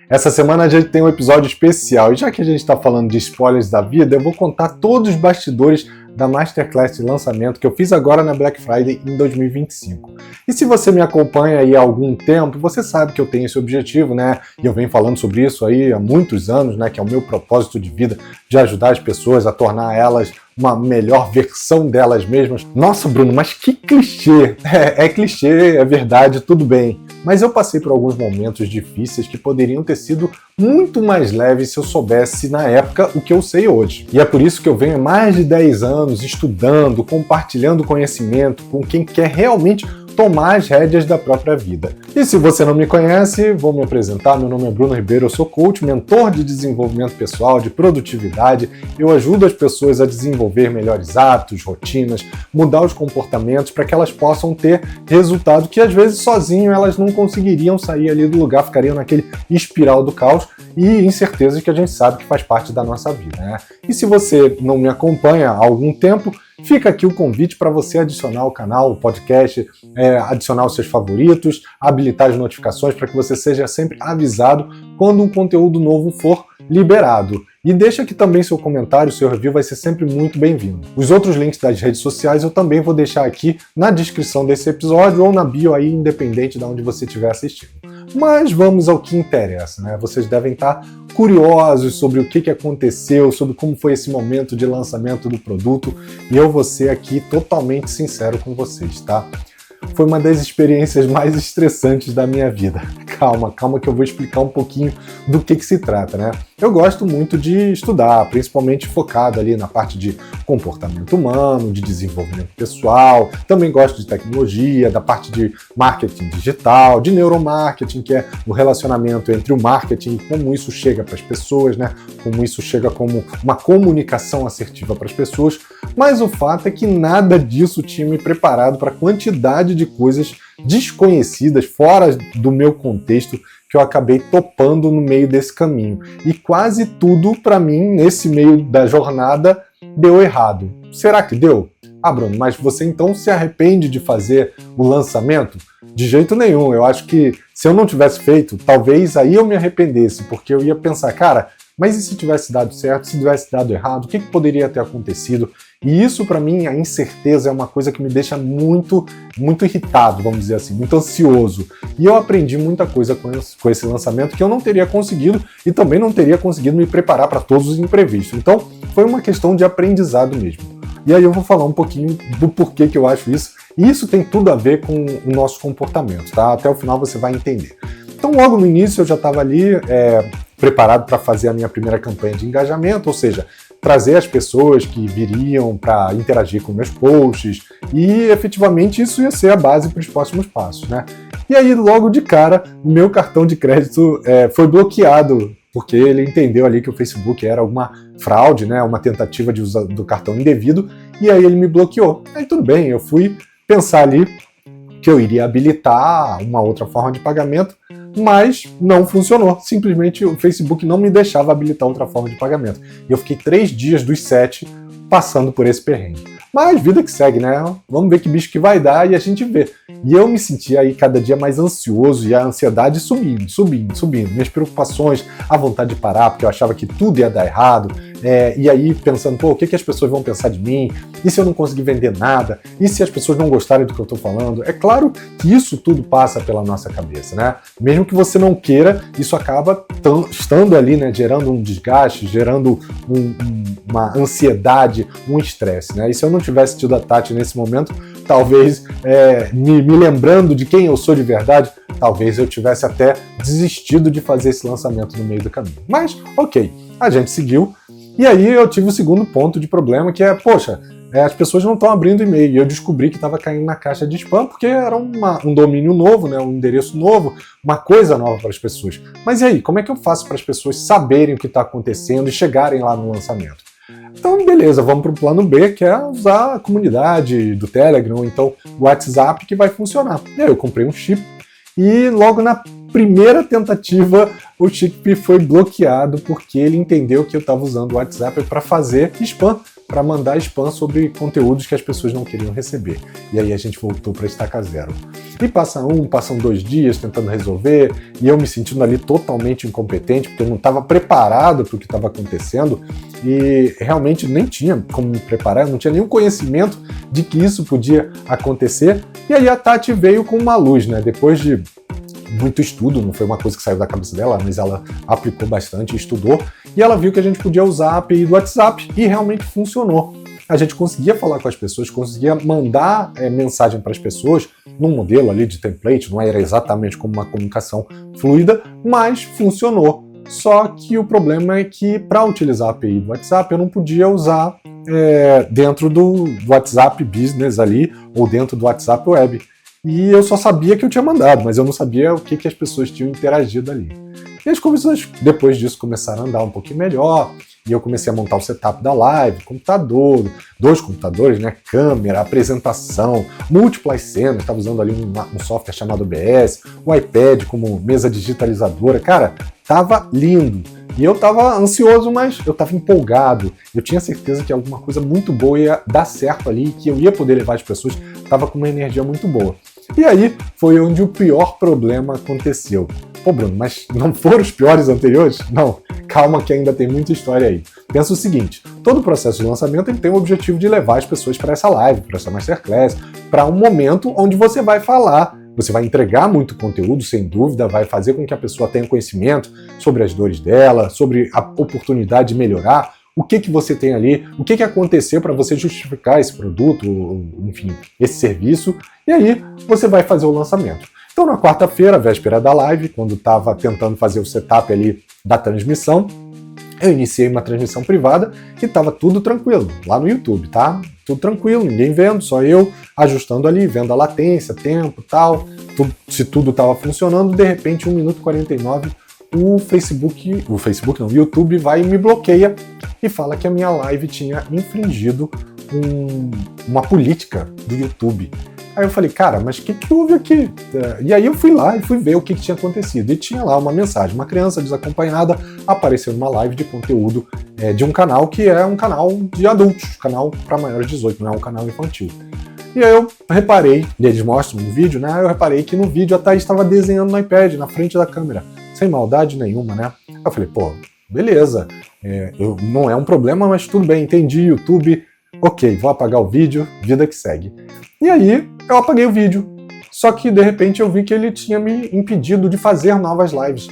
Essa semana a gente tem um episódio especial e já que a gente está falando de spoilers da vida, eu vou contar todos os bastidores da Masterclass de lançamento que eu fiz agora na Black Friday em 2025. E se você me acompanha aí há algum tempo, você sabe que eu tenho esse objetivo, né? E eu venho falando sobre isso aí há muitos anos, né? Que é o meu propósito de vida, de ajudar as pessoas a tornar elas uma melhor versão delas mesmas. Nossa, Bruno, mas que clichê! É clichê, é verdade, tudo bem. Mas eu passei por alguns momentos difíceis que poderiam ter sido muito mais leves se eu soubesse na época o que eu sei hoje. E é por isso que eu venho há mais de 10 anos estudando, compartilhando conhecimento com quem quer realmente tomar as rédeas da própria vida. E se você não me conhece, vou me apresentar. Meu nome é Bruno Ribeiro, eu sou coach, mentor de desenvolvimento pessoal, de produtividade. Eu ajudo as pessoas a desenvolver melhores hábitos, rotinas, mudar os comportamentos para que elas possam ter resultado que às vezes sozinho elas não conseguiriam sair ali do lugar, ficariam naquele espiral do caos e incertezas que a gente sabe que faz parte da nossa vida, né? E se você não me acompanha há algum tempo, fica aqui o convite para você adicionar o canal, o podcast, adicionar os seus favoritos, habilitar as notificações para que você seja sempre avisado quando um conteúdo novo for liberado. E deixa aqui também seu comentário, seu review vai ser sempre muito bem-vindo. Os outros links das redes sociais eu também vou deixar aqui na descrição desse episódio ou na bio aí, independente de onde você estiver assistindo. Mas vamos ao que interessa, né? Vocês devem estar curiosos sobre o que aconteceu, sobre como foi esse momento de lançamento do produto, e eu vou ser aqui totalmente sincero com vocês, tá? Foi uma das experiências mais estressantes da minha vida. Calma que eu vou explicar um pouquinho do que se trata, né? Eu gosto muito de estudar, principalmente focado ali na parte de comportamento humano, de desenvolvimento pessoal, também gosto de tecnologia, da parte de marketing digital, de neuromarketing, que é o relacionamento entre o marketing e como isso chega para as pessoas, né? Como isso chega como uma comunicação assertiva para as pessoas, mas o fato é que nada disso tinha me preparado para a quantidade de coisas desconhecidas, fora do meu contexto, que eu acabei topando no meio desse caminho. E quase tudo, para mim, nesse meio da jornada, deu errado. Será que deu? Ah, Bruno, mas você então se arrepende de fazer o lançamento? De jeito nenhum. Eu acho que se eu não tivesse feito, talvez aí eu me arrependesse, porque eu ia pensar, cara, mas e se tivesse dado certo, se tivesse dado errado, o que poderia ter acontecido? E isso, para mim, a incerteza é uma coisa que me deixa muito irritado, vamos dizer assim, muito ansioso. E eu aprendi muita coisa com esse lançamento que eu não teria conseguido e também não teria conseguido me preparar para todos os imprevistos. Então, foi uma questão de aprendizado mesmo. E aí eu vou falar um pouquinho do porquê que eu acho isso. E isso tem tudo a ver com o nosso comportamento, tá? Até o final você vai entender. Então, logo no início, eu já estava ali preparado para fazer a minha primeira campanha de engajamento, ou seja, trazer as pessoas que viriam para interagir com meus posts e efetivamente isso ia ser a base para os próximos passos, né? E aí logo de cara o meu cartão de crédito foi bloqueado porque ele entendeu ali que o Facebook era alguma fraude, né? Uma tentativa de uso do cartão indevido e aí ele me bloqueou. Aí tudo bem, eu fui pensar ali que eu iria habilitar uma outra forma de pagamento, mas não funcionou. Simplesmente o Facebook não me deixava habilitar outra forma de pagamento. E eu fiquei 3 dias dos 7 passando por esse perrengue. Mas vida que segue, né? Vamos ver que bicho que vai dar e a gente vê. E eu me sentia aí cada dia mais ansioso e a ansiedade subindo. Minhas preocupações, a vontade de parar, porque eu achava que tudo ia dar errado. E aí pensando, pô, o que as pessoas vão pensar de mim? E se eu não conseguir vender nada? E se as pessoas não gostarem do que eu estou falando? É claro que isso tudo passa pela nossa cabeça, né? Mesmo que você não queira, isso acaba estando ali, né? Gerando um desgaste, gerando uma ansiedade, um estresse, né? E se eu não tivesse tido a Tati nesse momento, talvez me lembrando de quem eu sou de verdade, talvez eu tivesse até desistido de fazer esse lançamento no meio do caminho. Mas, ok, a gente seguiu. E aí eu tive o segundo ponto de problema, que poxa, as pessoas não estão abrindo e-mail. E eu descobri que estava caindo na caixa de spam, porque era um domínio novo, né, um endereço novo, uma coisa nova para as pessoas. Mas e aí, como é que eu faço para as pessoas saberem o que está acontecendo e chegarem lá no lançamento? Então, beleza, vamos para o plano B, que é usar a comunidade do Telegram, ou então o WhatsApp, que vai funcionar. E aí eu comprei um chip e logo na primeira tentativa o chip foi bloqueado porque ele entendeu que eu estava usando o WhatsApp para fazer spam, para mandar spam sobre conteúdos que as pessoas não queriam receber. E aí a gente voltou para estaca zero. E passam 2 dias tentando resolver, e eu me sentindo ali totalmente incompetente, porque eu não estava preparado para o que estava acontecendo, e realmente nem tinha como me preparar, eu não tinha nenhum conhecimento de que isso podia acontecer. E aí a Tati veio com uma luz, né? Depois de muito estudo, não foi uma coisa que saiu da cabeça dela, mas ela aplicou bastante, estudou, e ela viu que a gente podia usar a API do WhatsApp, e realmente funcionou. A gente conseguia falar com as pessoas, conseguia mandar mensagem para as pessoas num modelo ali de template, não era exatamente como uma comunicação fluida, mas funcionou. Só que o problema é que para utilizar a API do WhatsApp eu não podia usar dentro do WhatsApp Business ali ou dentro do WhatsApp Web. E eu só sabia que eu tinha mandado, mas eu não sabia o que as pessoas tinham interagido ali. E as conversas depois disso começaram a andar um pouquinho melhor, e eu comecei a montar o setup da live, computador, 2 computadores, né, câmera, apresentação, múltiplas cenas, estava usando ali um software chamado OBS, o iPad como mesa digitalizadora, cara, tava lindo. E eu tava ansioso, mas eu tava empolgado, eu tinha certeza que alguma coisa muito boa ia dar certo ali, que eu ia poder levar as pessoas, tava com uma energia muito boa. E aí foi onde o pior problema aconteceu. Pô, Bruno, mas não foram os piores anteriores? Não, calma que ainda tem muita história aí. Pensa o seguinte, todo o processo de lançamento ele tem o objetivo de levar as pessoas para essa live, para essa masterclass, para um momento onde você vai falar, você vai entregar muito conteúdo, sem dúvida, vai fazer com que a pessoa tenha conhecimento sobre as dores dela, sobre a oportunidade de melhorar, o que você tem ali, o que aconteceu para você justificar esse produto, enfim, esse serviço, e aí você vai fazer o lançamento. Então, na quarta-feira, véspera da live, quando estava tentando fazer o setup ali da transmissão, eu iniciei uma transmissão privada e estava tudo tranquilo, lá no YouTube, tá? Tudo tranquilo, ninguém vendo, só eu ajustando ali, vendo a latência, tempo e tal, se tudo estava funcionando, de repente, 1 minuto e 49, o YouTube vai e me bloqueia e fala que a minha live tinha infringido uma política do YouTube. Aí eu falei, cara, mas o que houve aqui? E aí eu fui lá e fui ver o que tinha acontecido. E tinha lá uma mensagem, uma criança desacompanhada apareceu numa live de conteúdo de um canal que é um canal de adultos, canal para maiores de 18, não é um canal infantil. E aí eu reparei, e eles mostram no vídeo, né? Eu reparei que no vídeo a Thaís estava desenhando no iPad, na frente da câmera, sem maldade nenhuma, né? Eu falei, pô, beleza, não é um problema, mas tudo bem, entendi, YouTube, ok, vou apagar o vídeo, vida que segue. E aí eu apaguei o vídeo, só que de repente eu vi que ele tinha me impedido de fazer novas lives.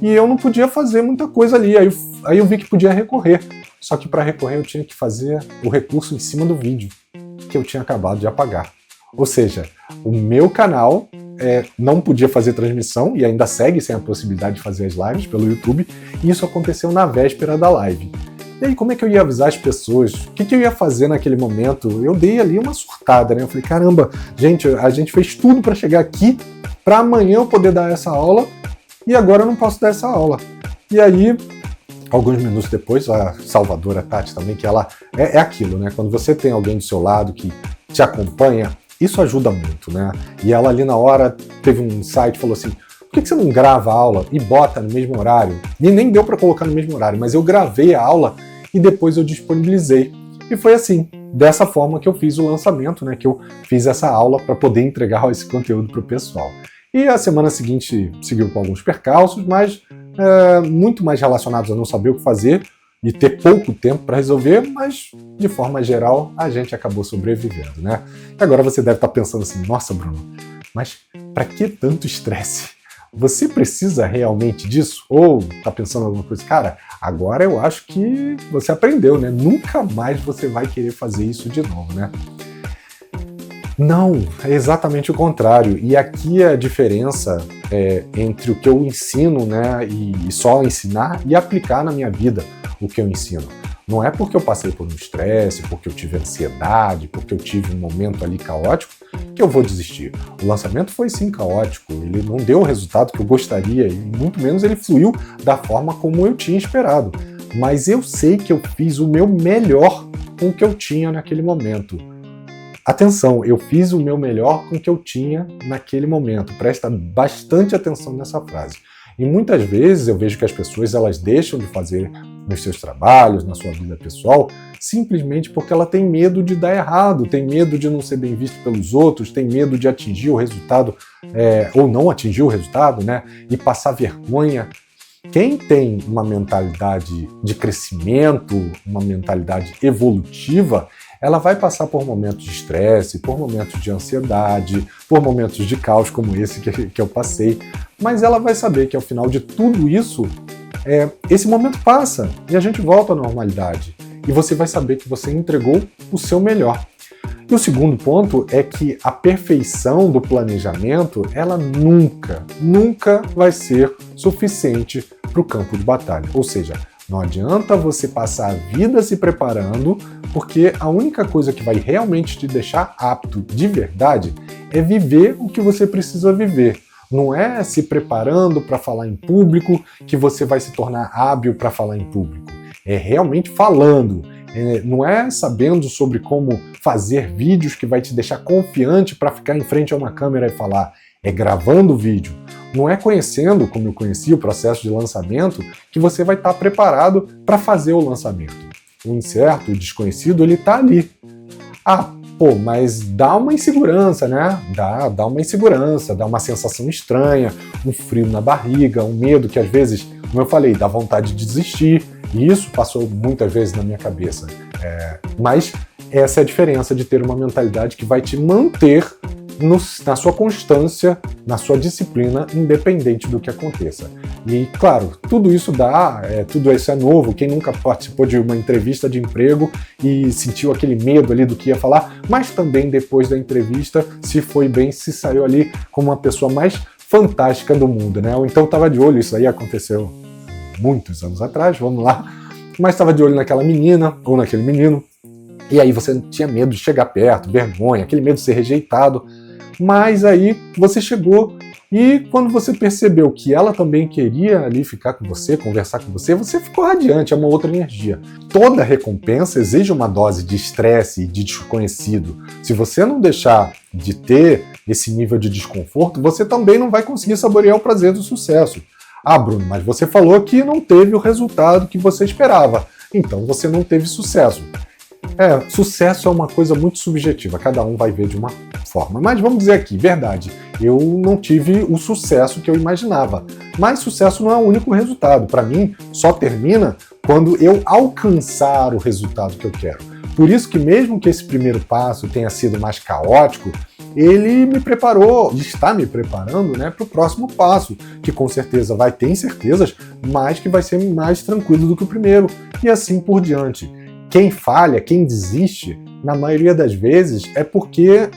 E eu não podia fazer muita coisa ali, aí eu vi que podia recorrer. Só que para recorrer eu tinha que fazer o recurso em cima do vídeo que eu tinha acabado de apagar. Ou seja, o meu canal não podia fazer transmissão e ainda segue sem a possibilidade de fazer as lives pelo YouTube, e isso aconteceu na véspera da live. E aí, como é que eu ia avisar as pessoas? O que eu ia fazer naquele momento? Eu dei ali uma surtada, né? Eu falei, caramba, gente, a gente fez tudo para chegar aqui, para amanhã eu poder dar essa aula, e agora eu não posso dar essa aula. E aí, alguns minutos depois, a Salvadora Tati também, que ela é aquilo, né? Quando você tem alguém do seu lado que te acompanha, isso ajuda muito, né? E ela ali na hora teve um insight, falou assim, por que você não grava a aula e bota no mesmo horário? E nem deu para colocar no mesmo horário, mas eu gravei a aula e depois eu disponibilizei. E foi assim, dessa forma que eu fiz o lançamento, né? Que eu fiz essa aula para poder entregar esse conteúdo para o pessoal. E a semana seguinte seguiu com alguns percalços, mas muito mais relacionados a não saber o que fazer e ter pouco tempo para resolver, mas de forma geral a gente acabou sobrevivendo, né? E agora você deve estar pensando assim, nossa, Bruno, mas para que tanto estresse? Você precisa realmente disso? Ou tá pensando alguma coisa? Cara, agora eu acho que você aprendeu, né? Nunca mais você vai querer fazer isso de novo, né? Não, é exatamente o contrário. E aqui a diferença entre o que eu ensino, né, e só ensinar e aplicar na minha vida o que eu ensino. Não é porque eu passei por um estresse, porque eu tive ansiedade, porque eu tive um momento ali caótico, que eu vou desistir. O lançamento foi sim caótico, ele não deu o resultado que eu gostaria, e muito menos ele fluiu da forma como eu tinha esperado. Mas eu sei que eu fiz o meu melhor com o que eu tinha naquele momento. Atenção, eu fiz o meu melhor com o que eu tinha naquele momento. Presta bastante atenção nessa frase. E muitas vezes eu vejo que as pessoas elas deixam de fazer nos seus trabalhos, na sua vida pessoal, simplesmente porque ela tem medo de dar errado, tem medo de não ser bem visto pelos outros, tem medo de atingir o resultado, ou não atingir o resultado, né? E passar vergonha. Quem tem uma mentalidade de crescimento, uma mentalidade evolutiva, ela vai passar por momentos de estresse, por momentos de ansiedade, por momentos de caos como esse que eu passei, mas ela vai saber que ao final de tudo isso, esse momento passa e a gente volta à normalidade. E você vai saber que você entregou o seu melhor. E o segundo ponto é que a perfeição do planejamento, ela nunca vai ser suficiente para o campo de batalha. Ou seja, não adianta você passar a vida se preparando, porque a única coisa que vai realmente te deixar apto de verdade é viver o que você precisa viver. Não é se preparando para falar em público que você vai se tornar hábil para falar em público. É realmente falando. Não é sabendo sobre como fazer vídeos que vai te deixar confiante para ficar em frente a uma câmera e falar. É gravando o vídeo. Não é conhecendo, como eu conheci, o processo de lançamento, que você vai estar preparado para fazer o lançamento. O incerto, o desconhecido, ele está ali. Mas dá uma insegurança, né? Dá uma insegurança, dá uma sensação estranha, um frio na barriga, um medo que às vezes, como eu falei, dá vontade de desistir. E isso passou muitas vezes na minha cabeça. Mas essa é a diferença de ter uma mentalidade que vai te manter na sua constância, na sua disciplina, independente do que aconteça. E, claro, tudo isso tudo isso é novo. Quem nunca participou de uma entrevista de emprego e sentiu aquele medo ali do que ia falar, mas também depois da entrevista, se foi bem, se saiu ali como uma pessoa mais fantástica do mundo, né? Ou então estava de olho, isso aí aconteceu muitos anos atrás, vamos lá, mas estava de olho naquela menina ou naquele menino, e aí você tinha medo de chegar perto, vergonha, aquele medo de ser rejeitado, mas aí você chegou e quando você percebeu que ela também queria ali ficar com você, conversar com você, você ficou radiante, é uma outra energia. Toda recompensa exige uma dose de estresse e de desconhecido. Se você não deixar de ter esse nível de desconforto, você também não vai conseguir saborear o prazer do sucesso. Bruno, mas você falou que não teve o resultado que você esperava, então você não teve sucesso. Sucesso é uma coisa muito subjetiva, cada um vai ver de uma forma. Mas vamos dizer aqui, verdade, eu não tive o sucesso que eu imaginava. Mas sucesso não é o único resultado. Para mim, só termina quando eu alcançar o resultado que eu quero. Por isso que mesmo que esse primeiro passo tenha sido mais caótico, ele me preparou, está me preparando, né, para o próximo passo, que com certeza vai ter incertezas, mas que vai ser mais tranquilo do que o primeiro, e assim por diante. Quem falha, quem desiste, na maioria das vezes é porque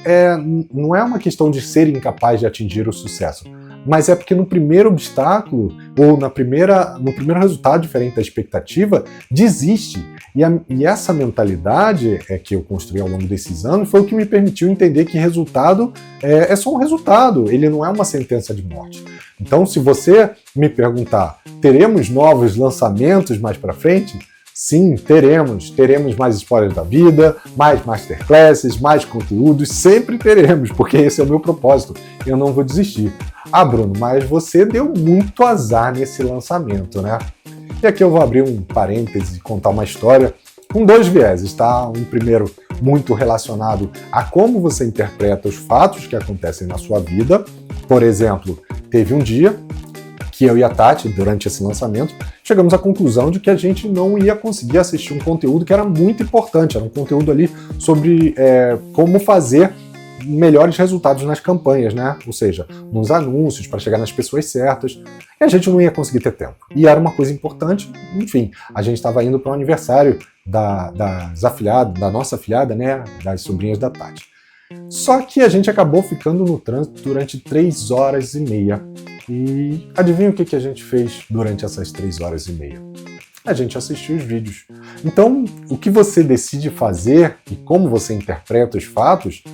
não é uma questão de ser incapaz de atingir o sucesso, mas é porque no primeiro obstáculo, ou no primeiro resultado diferente da expectativa, desiste. E essa mentalidade que eu construí ao longo desses anos foi o que me permitiu entender que resultado é só um resultado, ele não é uma sentença de morte. Então, se você me perguntar, teremos novos lançamentos mais para frente? Sim, teremos mais spoilers da vida, mais masterclasses, mais conteúdos, sempre teremos, porque esse é o meu propósito, eu não vou desistir. Bruno, mas você deu muito azar nesse lançamento, né? E aqui eu vou abrir um parêntese e contar uma história com dois vieses, tá? Um primeiro muito relacionado a como você interpreta os fatos que acontecem na sua vida. Por exemplo, teve um dia que eu e a Tati, durante esse lançamento, chegamos à conclusão de que a gente não ia conseguir assistir um conteúdo que era muito importante, era um conteúdo ali sobre como fazer melhores resultados nas campanhas, né? Ou seja, nos anúncios, para chegar nas pessoas certas, e a gente não ia conseguir ter tempo. E era uma coisa importante, enfim, a gente estava indo para o aniversário da nossa afilhada, né? Das sobrinhas da Tati. Só que a gente acabou ficando no trânsito durante 3 horas e meia. E adivinha o que a gente fez durante essas 3 horas e meia? A gente assistiu os vídeos. Então, o que você decide fazer e como você interpreta os fatos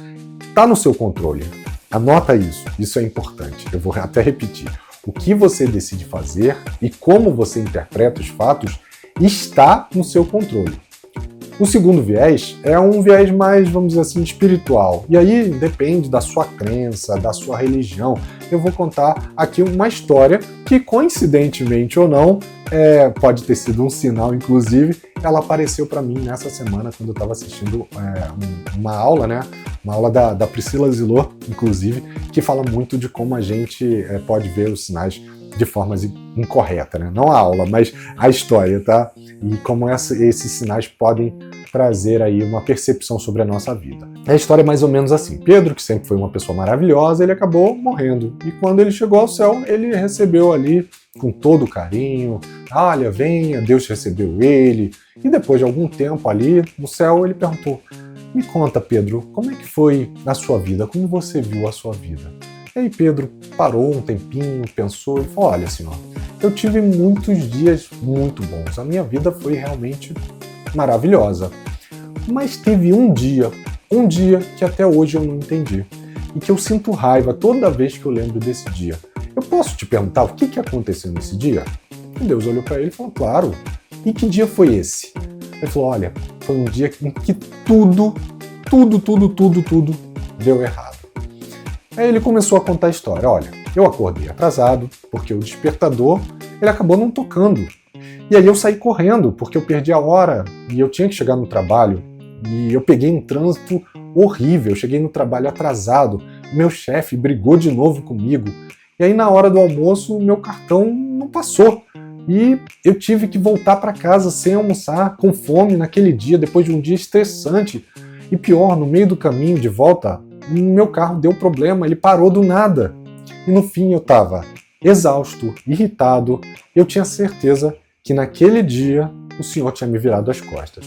está no seu controle. Anota isso, isso é importante. Eu vou até repetir. O que você decide fazer e como você interpreta os fatos está no seu controle. O segundo viés é um viés mais, vamos dizer assim, espiritual. E aí depende da sua crença, da sua religião. Eu vou contar aqui uma história que, coincidentemente ou não, pode ter sido um sinal, inclusive, ela apareceu para mim nessa semana quando eu estava assistindo uma aula, né? Uma aula da Priscila Zilor, inclusive, que fala muito de como a gente pode ver os sinais de forma incorreta, né? Não a aula, mas a história, tá? E como esses sinais podem trazer aí uma percepção sobre a nossa vida. A história é mais ou menos assim. Pedro, que sempre foi uma pessoa maravilhosa, ele acabou morrendo. E quando ele chegou ao céu, ele recebeu ali com todo carinho, olha, venha, Deus recebeu ele. E depois de algum tempo ali no céu, ele perguntou, me conta, Pedro, como é que foi a sua vida? Como você viu a sua vida? E aí Pedro parou um tempinho, pensou e falou, olha, Senhor, eu tive muitos dias muito bons. A minha vida foi realmente maravilhosa. Mas teve um dia que até hoje eu não entendi. E que eu sinto raiva toda vez que eu lembro desse dia. Eu posso te perguntar o que aconteceu nesse dia? E Deus olhou para ele e falou, claro. E que dia foi esse? Ele falou, olha, foi um dia em que tudo deu errado. Aí ele começou a contar a história. Olha, eu acordei atrasado, porque o despertador ele acabou não tocando. E aí eu saí correndo, porque eu perdi a hora e eu tinha que chegar no trabalho. E eu peguei um trânsito horrível, eu cheguei no trabalho atrasado. Meu chefe brigou de novo comigo. E aí na hora do almoço, meu cartão não passou. E eu tive que voltar para casa sem almoçar, com fome naquele dia, depois de um dia estressante. E pior, no meio do caminho de volta, meu carro deu problema, ele parou do nada. E no fim eu estava exausto, irritado. Eu tinha certeza que naquele dia o Senhor tinha me virado as costas.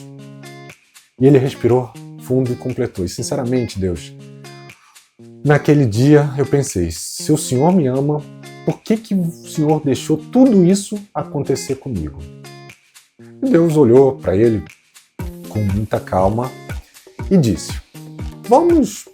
E ele respirou fundo e completou. E sinceramente, Deus, naquele dia eu pensei, se o Senhor me ama, por que o Senhor deixou tudo isso acontecer comigo? E Deus olhou para ele com muita calma e disse, vamos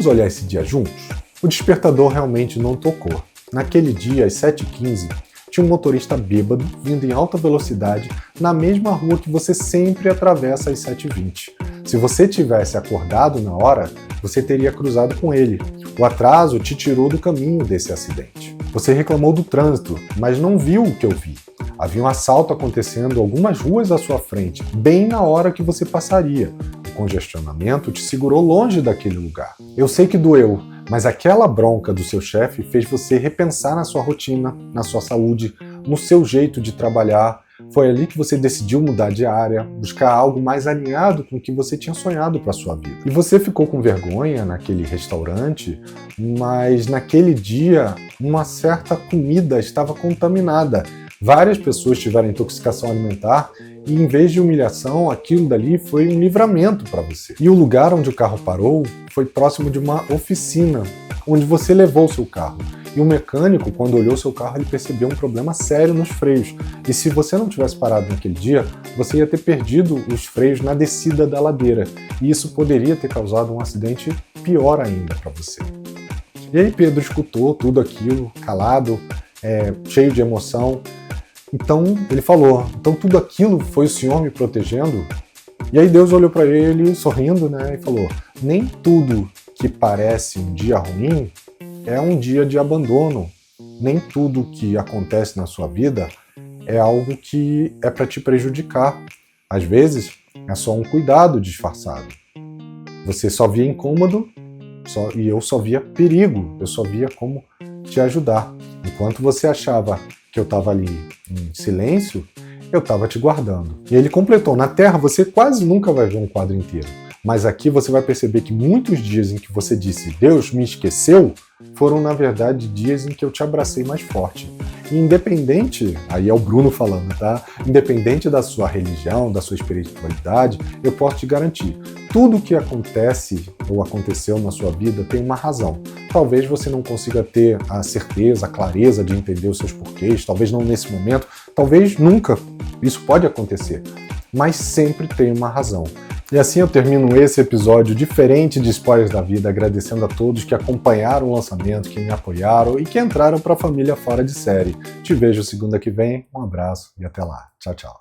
olhar esse dia juntos? O despertador realmente não tocou. Naquele dia, às 7h15, tinha um motorista bêbado vindo em alta velocidade na mesma rua que você sempre atravessa às 7h20. Se você tivesse acordado na hora, você teria cruzado com ele. O atraso te tirou do caminho desse acidente. Você reclamou do trânsito, mas não viu o que eu vi. Havia um assalto acontecendo algumas ruas à sua frente, bem na hora que você passaria. O congestionamento te segurou longe daquele lugar. Eu sei que doeu, mas aquela bronca do seu chefe fez você repensar na sua rotina, na sua saúde, no seu jeito de trabalhar. Foi ali que você decidiu mudar de área, buscar algo mais alinhado com o que você tinha sonhado para sua vida. E você ficou com vergonha naquele restaurante, mas naquele dia uma certa comida estava contaminada. Várias pessoas tiveram intoxicação alimentar e, em vez de humilhação, aquilo dali foi um livramento para você. E o lugar onde o carro parou foi próximo de uma oficina, onde você levou o seu carro. E o mecânico, quando olhou seu carro, ele percebeu um problema sério nos freios. E se você não tivesse parado naquele dia, você ia ter perdido os freios na descida da ladeira. E isso poderia ter causado um acidente pior ainda para você. E aí Pedro escutou tudo aquilo, calado, cheio de emoção. Então ele falou, então tudo aquilo foi o Senhor me protegendo? E aí Deus olhou para ele sorrindo, né, e falou, nem tudo que parece um dia ruim é um dia de abandono. Nem tudo que acontece na sua vida é algo que é para te prejudicar. Às vezes é só um cuidado disfarçado. Você só via incômodo e eu só via perigo, eu só via como te ajudar. Enquanto você achava que eu estava ali em silêncio, eu estava te guardando. E ele completou, na Terra você quase nunca vai ver um quadro inteiro. Mas aqui você vai perceber que muitos dias em que você disse, Deus me esqueceu, foram na verdade dias em que eu te abracei mais forte. E independente, aí é o Bruno falando, tá? Independente da sua religião, da sua espiritualidade, eu posso te garantir, tudo que acontece ou aconteceu na sua vida tem uma razão. Talvez você não consiga ter a certeza, a clareza de entender os seus porquês, talvez não nesse momento, talvez nunca. Isso pode acontecer, mas sempre tem uma razão. E assim eu termino esse episódio diferente de Spoilers da Vida, agradecendo a todos que acompanharam o lançamento, que me apoiaram e que entraram para a família Fora de Série. Te vejo segunda que vem, um abraço e até lá. Tchau, tchau.